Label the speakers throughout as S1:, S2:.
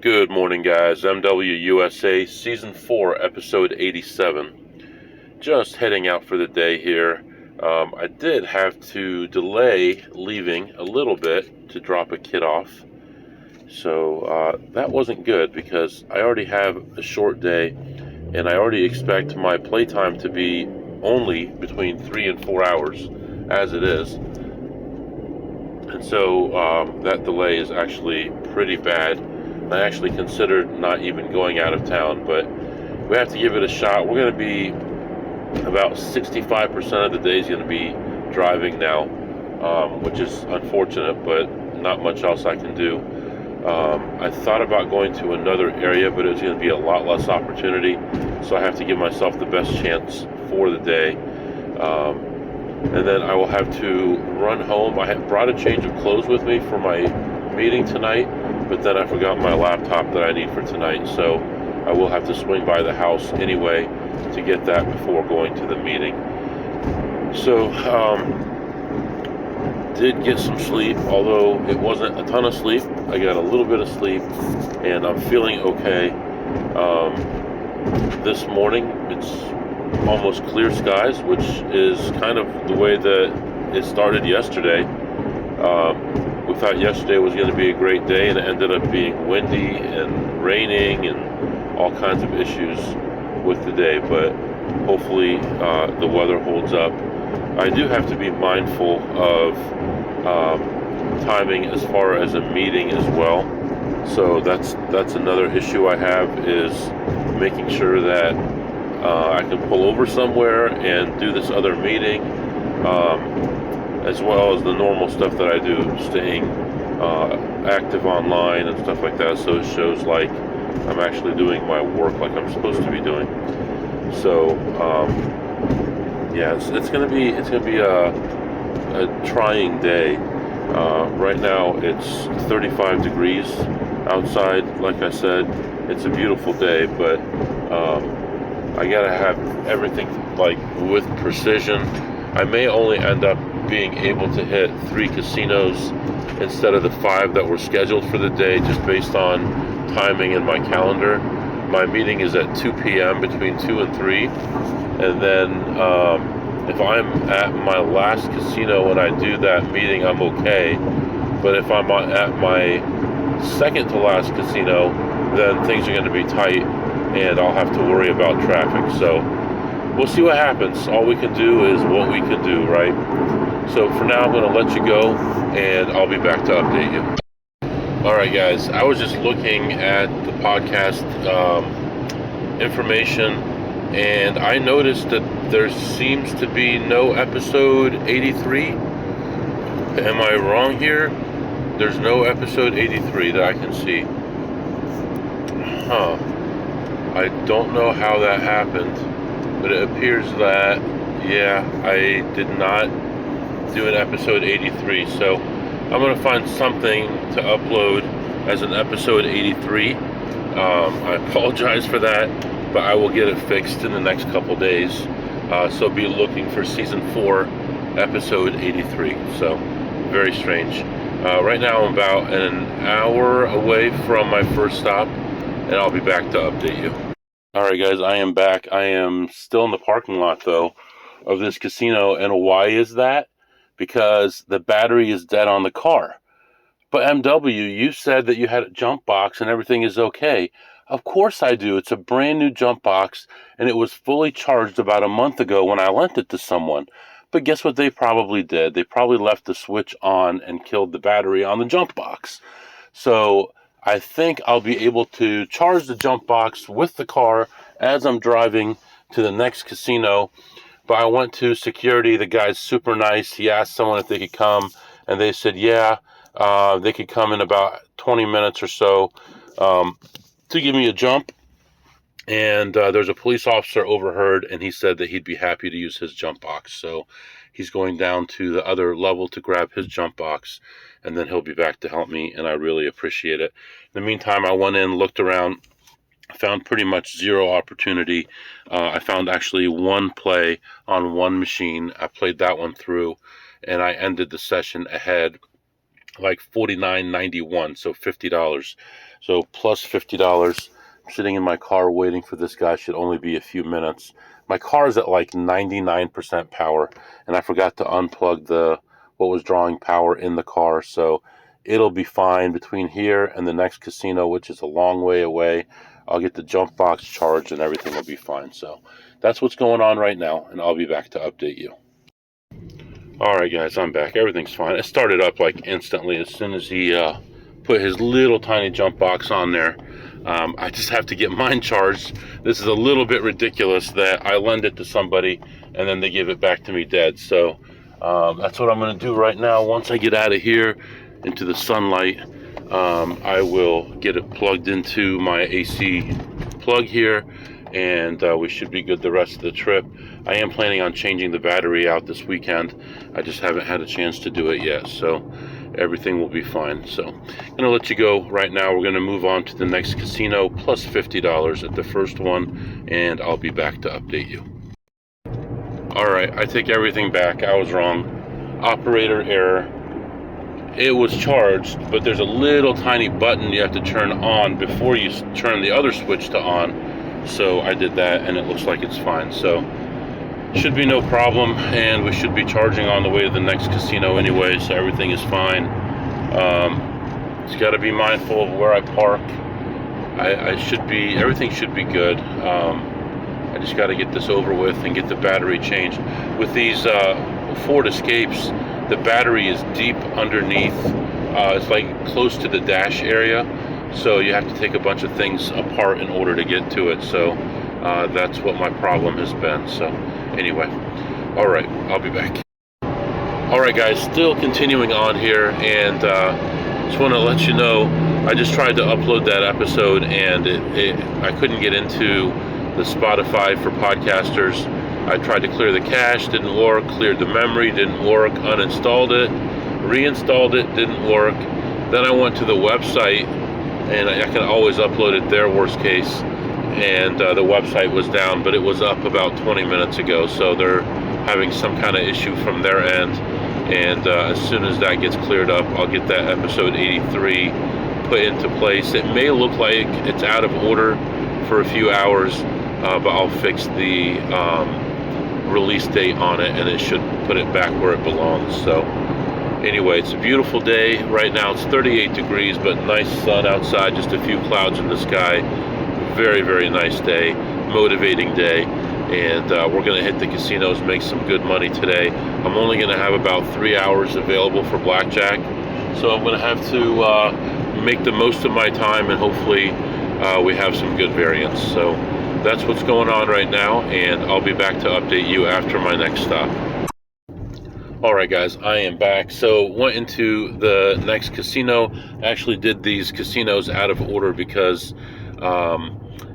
S1: Good morning, guys. MWUSA Season 4, Episode 87. Just heading out for the day here. I did have to delay leaving a little bit to drop a kid off. So that wasn't good because I already have a short day and I already expect my playtime to be only between 3 and 4 hours as it is. And so that delay is actually pretty bad. I actually considered not even going out of town, but we have to give it a shot. We're going to be about 65% of the day is going to be driving now, which is unfortunate, but not much else I can do. I thought about going to another area, but it was going to be a lot less opportunity, so I have to give myself the best chance for the day. And then I will have to run home. I had brought a change of clothes with me for my meeting tonight, but then I forgot my laptop that I need for tonight, so I will have to swing by the house anyway to get that before going to the meeting. So, did get some sleep, although it wasn't a ton of sleep. I got a little bit of sleep, and I'm feeling okay. This morning, it's almost clear skies, which is kind of the way that it started yesterday. We thought yesterday was going to be a great day, and it ended up being windy and raining and all kinds of issues with the day, but hopefully the weather holds up. I do have to be mindful of timing as far as a meeting as well. So that's another issue I have, is making sure that I can pull over somewhere and do this other meeting, as well as the normal stuff that I do, staying active online and stuff like that, so it shows like I'm actually doing my work like I'm supposed to be doing. So yeah, it's gonna be a trying day. Right now it's 35 degrees outside. Like I said, it's a beautiful day, but I gotta have everything like with precision. I may only end up being able to hit 3 casinos instead of the 5 that were scheduled for the day, just based on timing in my calendar. My meeting is at 2 p.m. between 2 and 3, and then if I'm at my last casino when I do that meeting, I'm okay. But if I'm at my second to last casino, then things are going to be tight and I'll have to worry about traffic. So we'll see what happens. All we can do is what we can do, right? So for now, I'm going to let you go, and I'll be back to update you. Alright guys, I was just looking at the podcast information, and I noticed that there seems to be no episode 83. Am I wrong here? There's no episode 83 that I can see. I don't know how that happened, but it appears that, yeah, I did not do an episode 83, so I'm going to find something to upload as an episode 83. I apologize for that, but I will get it fixed in the next couple days. So be looking for Season 4, Episode 83. So, very strange. Right now I'm about an hour away from my first stop, and I'll be back to update you. Alright guys, I am back. I am still in the parking lot, though, of this casino, and why is that? Because the battery is dead on the car. But MW, you said that you had a jump box and everything is okay. Of course I do. It's a brand new jump box, and it was fully charged about a month ago when I lent it to someone. But guess what they probably did? They probably left the switch on and killed the battery on the jump box. So I think I'll be able to charge the jump box with the car as I'm driving to the next casino. But I went to security. The guy's super nice. He asked someone if they could come, and they said, yeah, they could come in about 20 minutes or so to give me a jump. And there's a police officer overheard, and he said that he'd be happy to use his jump box. So he's going down to the other level to grab his jump box, and then he'll be back to help me, and I really appreciate it. In the meantime, I went in, looked around, found pretty much zero opportunity. I found actually one play on one machine. I played that one through, and I ended the session ahead like $49.91, so $50. So plus $50. I'm sitting in my car waiting for this guy. Should only be a few minutes. My car is at like 99% power, and I forgot to unplug what was drawing power in the car, so it'll be fine between here and the next casino, which is a long way away. I'll get the jump box charged and everything will be fine. So that's what's going on right now, and I'll be back to update you. Alright guys, I'm back. Everything's fine. It started up like instantly as soon as he put his little tiny jump box on there. I just have to get mine charged. This is a little bit ridiculous that I lend it to somebody and then they give it back to me dead. So that's what I'm going to do right now. Once I get out of here into the sunlight, I will get it plugged into my AC plug here, and we should be good the rest of the trip. I am planning on changing the battery out this weekend. I just haven't had a chance to do it yet, so everything will be fine. So I'm gonna let you go right now. We're gonna move on to the next casino, plus $50 at the first one, and I'll be back to update you. All right, I take everything back. I was wrong. Operator error. It was charged, but there's a little tiny button you have to turn on before you turn the other switch to on. So I did that, and it looks like it's fine. So should be no problem, and we should be charging on the way to the next casino anyway, so everything is fine. Just got to be mindful of where I park. Everything should be good. I just got to get this over with and get the battery changed. With these Ford Escapes, the battery is deep underneath. It's like close to the dash area, so you have to take a bunch of things apart in order to get to it. So that's what my problem has been. So anyway, all right, I'll be back. All right, guys, still continuing on here, and just want to let you know, I just tried to upload that episode, and I couldn't get into the Spotify for podcasters. I tried to clear the cache, didn't work. Cleared the memory, didn't work. Uninstalled it, reinstalled it, didn't work. Then I went to the website, and I can always upload it there, worst case. And the website was down, but it was up about 20 minutes ago, so they're having some kind of issue from their end. And as soon as that gets cleared up, I'll get that episode 83 put into place. It may look like it's out of order for a few hours, but I'll fix the release date on it, and it should put it back where it belongs. So anyway, it's a beautiful day right now. It's 38 degrees, but nice sun outside, just a few clouds in the sky. Very, very nice day, motivating day, and we're going to hit the casinos, make some good money today. I'm only going to have about 3 hours available for blackjack, so I'm going to have to make the most of my time, and hopefully we have some good variance. So that's what's going on right now, and I'll be back to update you after my next stop. Alright guys, I am back. So went into the next casino. Actually did these casinos out of order because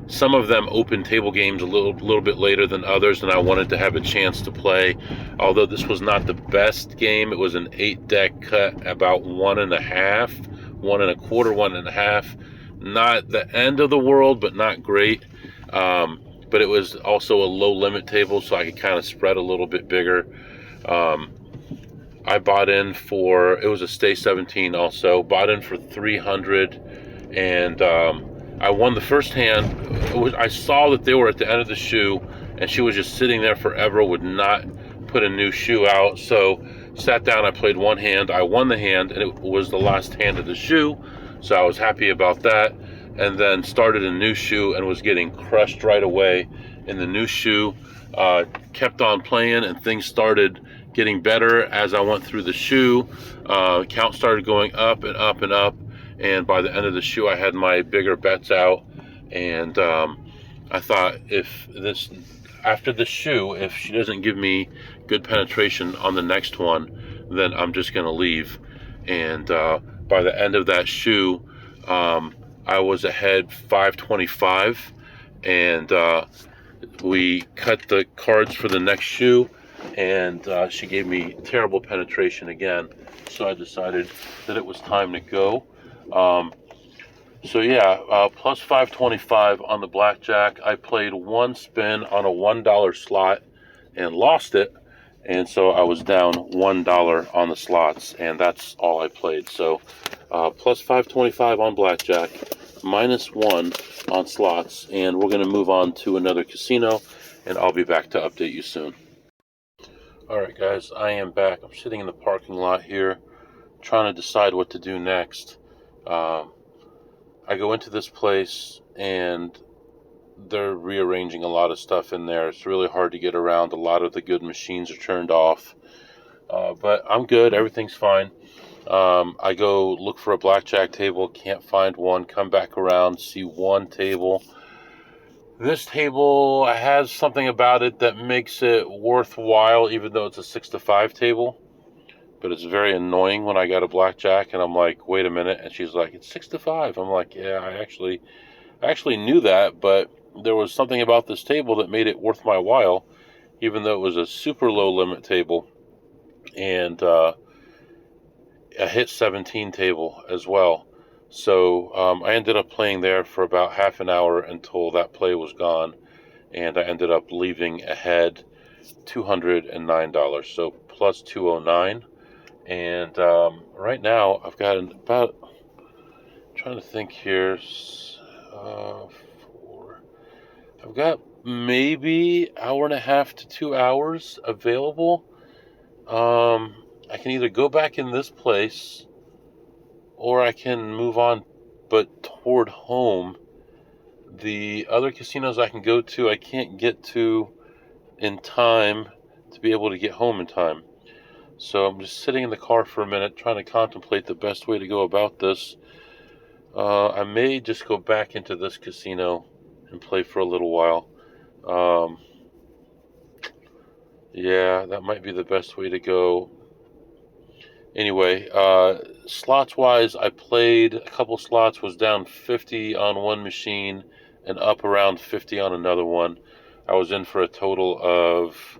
S1: some of them opened table games a little bit later than others, and I wanted to have a chance to play. Although this was not the best game, it was an 8-deck cut, about 1.5, 1.25, 1.5. Not the end of the world, but not great. But it was also a low limit table, so I could kind of spread a little bit bigger. I bought in for, it was a stay 17 also, bought in for 300, and I won the first hand. I saw that they were at the end of the shoe, and she was just sitting there forever, would not put a new shoe out. So sat down, I played one hand, I won the hand, and it was the last hand of the shoe, so I was happy about that. And then started a new shoe and was getting crushed right away in the new shoe. Kept on playing, and things started getting better as I went through the shoe. Count started going up and up and up, and by the end of the shoe I had my bigger bets out. And I thought, after the shoe, if she doesn't give me good penetration on the next one, then I'm just gonna leave. And by the end of that shoe, I was ahead 525, and we cut the cards for the next shoe, and she gave me terrible penetration again, so I decided that it was time to go. So yeah, plus 525 on the blackjack. I played one spin on a $1 slot and lost it, and so I was down $1 on the slots, and that's all I played. So plus 525 on blackjack, -1 on slots, and we're going to move on to another casino, and I'll be back to update you soon. Alright guys, I am back. I'm sitting in the parking lot here trying to decide what to do next. I go into this place and they're rearranging a lot of stuff in there. It's really hard to get around. A lot of the good machines are turned off. But I'm good. Everything's fine. I go look for a blackjack table. Can't find one. Come back around. See one table. This table has something about it that makes it worthwhile, even though it's a 6 to 5 table. But it's very annoying when I got a blackjack and I'm like, wait a minute. And she's like, it's 6 to 5. I'm like, yeah, I actually knew that, but there was something about this table that made it worth my while, even though it was a super low limit table and a hit 17 table as well. So I ended up playing there for about half an hour until that play was gone, and I ended up leaving ahead $209, so plus 209. And right now I've got about, trying to think here, I've got maybe hour and a half to 2 hours available. I can either go back in this place or I can move on, but toward home. The other casinos I can go to, I can't get to in time to be able to get home in time. So I'm just sitting in the car for a minute trying to contemplate the best way to go about this. I may just go back into this casino and play for a little while. Yeah, that might be the best way to go. Anyway, slots wise, I played a couple slots, was down 50 on one machine and up around 50 on another one. I was in for a total of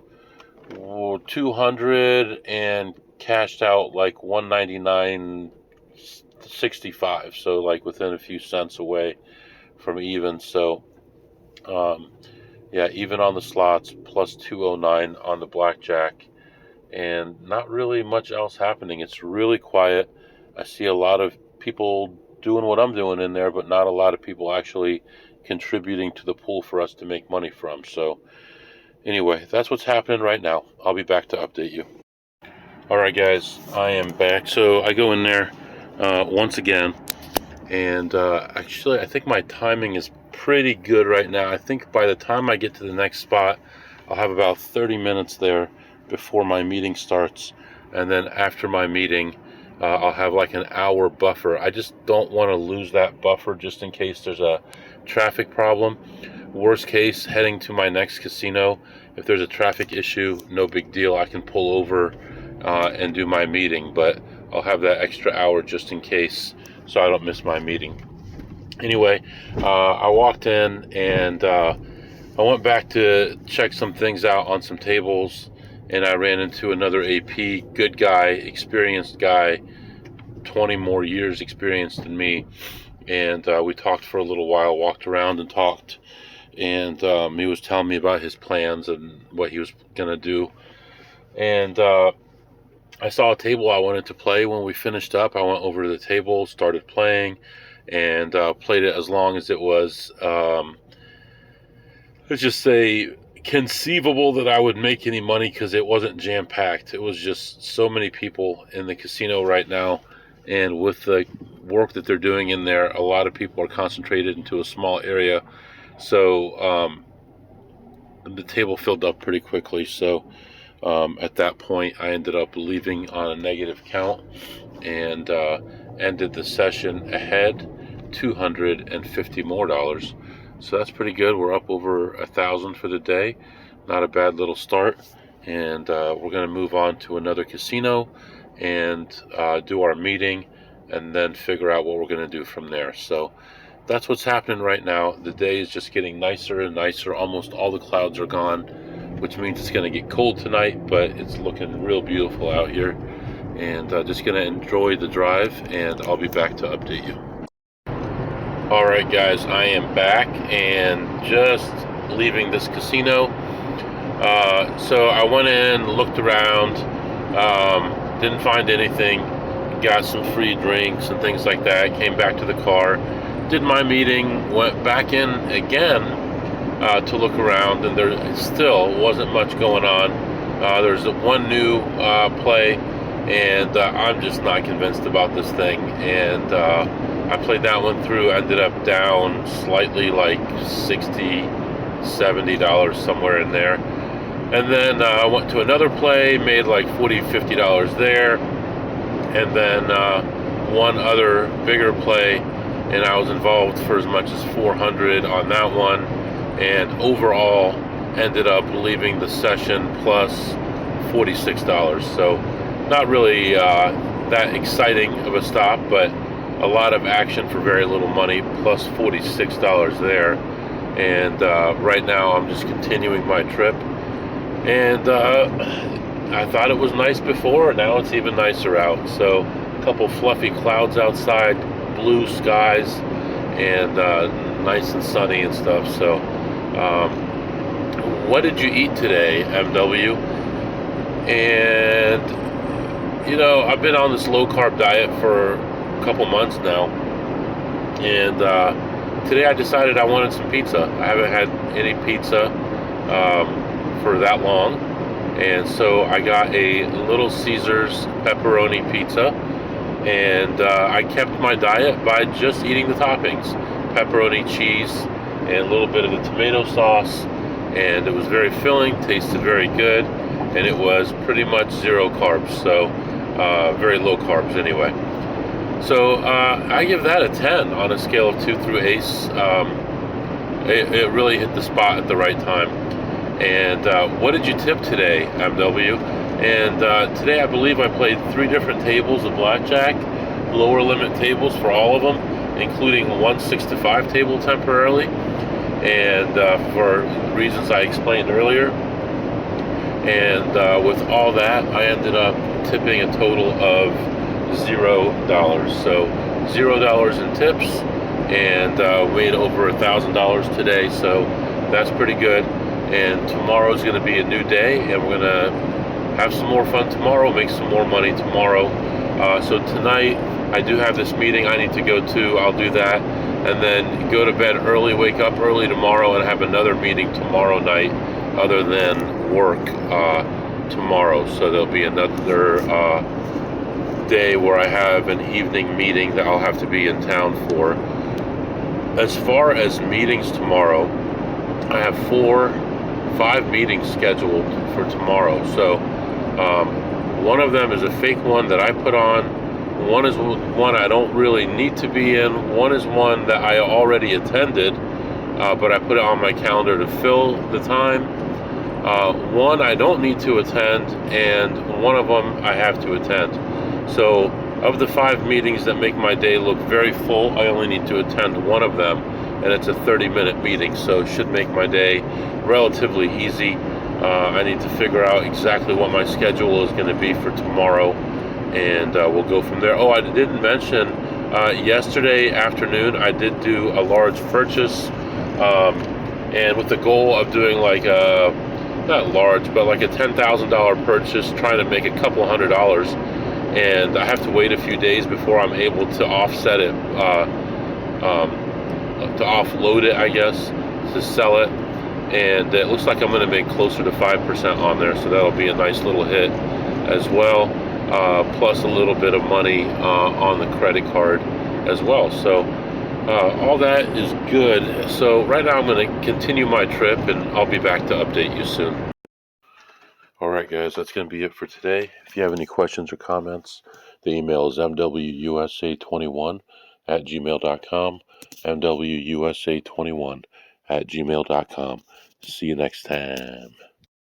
S1: 200 and cashed out like 199.65, so like within a few cents away from even. So yeah, even on the slots, plus 209 on the blackjack, and not really much else happening. It's really quiet. I see a lot of people doing what I'm doing in there, but not a lot of people actually contributing to the pool for us to make money from. So anyway, that's what's happening right now. I'll be back to update you. Alright guys, I am back. So I go in there once again, and actually I think my timing is pretty good right now. I think by the time I get to the next spot, I'll have about 30 minutes there before my meeting starts, and then after my meeting I'll have like an hour buffer. I just don't want to lose that buffer just in case there's a traffic problem. Worst case, heading to my next casino, if there's a traffic issue, no big deal. I can pull over and do my meeting, but I'll have that extra hour just in case, so I don't miss my meeting. Anyway, I walked in and I went back to check some things out on some tables, and I ran into another AP, good guy, experienced guy, 20 more years experienced than me, and we talked for a little while, walked around and talked, and he was telling me about his plans and what he was gonna do. And I saw a table I wanted to play. When we finished up, I went over to the table, started playing, and played it as long as it was, let's just say, conceivable that I would make any money, because it wasn't jam-packed. It was just so many people in the casino right now, and with the work that they're doing in there, a lot of people are concentrated into a small area. So the table filled up pretty quickly. So at that point, I ended up leaving on a negative count and ended the session ahead $250 more. So that's pretty good. We're up over 1,000 for the day. Not a bad little start. And we're going to move on to another casino and do our meeting, and then figure out what we're going to do from there. So that's what's happening right now. The day is just getting nicer and nicer. Almost all the clouds are gone, which means it's going to get cold tonight, but it's looking real beautiful out here. And just going to enjoy the drive, and I'll be back to update you. Alright guys, I am back and just leaving this casino. So I went in, looked around, didn't find anything, got some free drinks and things like that, came back to the car, did my meeting, went back in again to look around, and there still wasn't much going on. There's one new play, and I'm just not convinced about this thing, and I played that one through, ended up down slightly, like $60-$70, somewhere in there. And then I went to another play, made like $40-$50 there, and then one other bigger play, and I was involved for as much as $400 on that one, and overall ended up leaving the session plus $46. So not really that exciting of a stop, but a lot of action for very little money, plus $46 there. And right now I'm just continuing my trip. And I thought it was nice before, now it's even nicer out. So a couple fluffy clouds outside, blue skies, and nice and sunny and stuff. So what did you eat today, MW? And I've been on this low carb diet for a couple months now, and today I decided I wanted some pizza. I haven't had any pizza for that long, and so I got a Little Caesars pepperoni pizza, and I kept my diet by just eating the toppings: pepperoni, cheese, and a little bit of the tomato sauce, and it was very filling, tasted very good, and it was pretty much zero carbs, so very low carbs anyway. So I give that a 10 on a scale of 2 through ACE. It really hit the spot at the right time. And what did you tip today, MW? And today I believe I played 3 different tables of blackjack, lower limit tables for all of them, including one 6-5 table temporarily, and for reasons I explained earlier. And with all that, I ended up tipping a total of $0. So $0 in tips, and made over $1,000 today. So that's pretty good. And tomorrow's going to be a new day, and we're going to have some more fun tomorrow, make some more money tomorrow. So tonight I do have this meeting I need to go to. I'll do that, and then go to bed early, wake up early tomorrow, and have another meeting tomorrow night other than work tomorrow. So there'll be another day where I have an evening meeting that I'll have to be in town for. As far as meetings tomorrow, I have 5 meetings scheduled for tomorrow. So one of them is a fake one that I put on. One is one I don't really need to be in. One is one that I already attended, but I put it on my calendar to fill the time. One I don't need to attend, and one of them I have to attend. So of the 5 meetings that make my day look very full, I only need to attend one of them, and it's a 30-minute meeting, so it should make my day relatively easy. I need to figure out exactly what my schedule is going to be for tomorrow, and we'll go from there. Oh, I didn't mention, yesterday afternoon I did do a large purchase, and with the goal of doing like not large, but like a $10,000 purchase, trying to make a couple $100, and I have to wait a few days before I'm able to offset it, to offload it, I guess, to sell it. And it looks like I'm going to make closer to 5% on there, so that'll be a nice little hit as well, plus a little bit of money on the credit card as well. So all that is good. So right now I'm going to continue my trip, and I'll be back to update you soon. Alright guys, that's going to be it for today. If you have any questions or comments, the email is mwusa21@gmail.com, mwusa21@gmail.com. See you next time.